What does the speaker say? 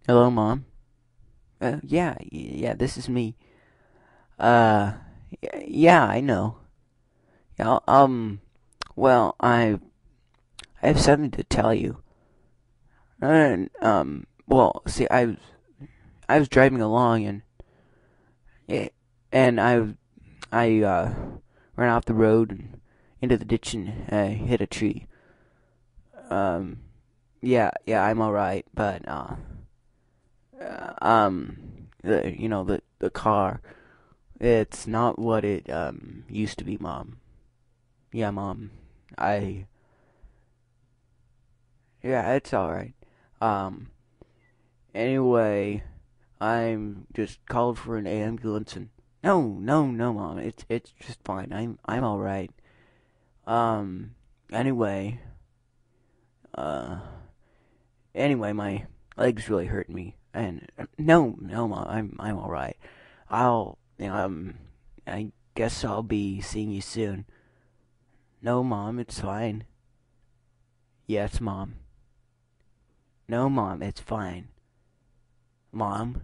Hello, Mom. Yeah, this is me. Uh, yeah, I know. Yeah, well, I have something to tell you. And, well, see, I was driving along eh, and I ran off the road and into the ditch and hit a tree. Um, yeah, I'm alright, but, the car, it's not what it, used to be, Mom. Yeah, Mom. I Yeah, it's alright. Um, anyway, I'm just called for an ambulance and no, Mom. It's just fine. I'm alright. Anyway, uh, anyway, my legs really hurt me, and no, Mom. I'm alright. I'll I guess I'll be seeing you soon. No, Mom. It's fine. Yes, Mom. No, Mom. It's fine. Mom.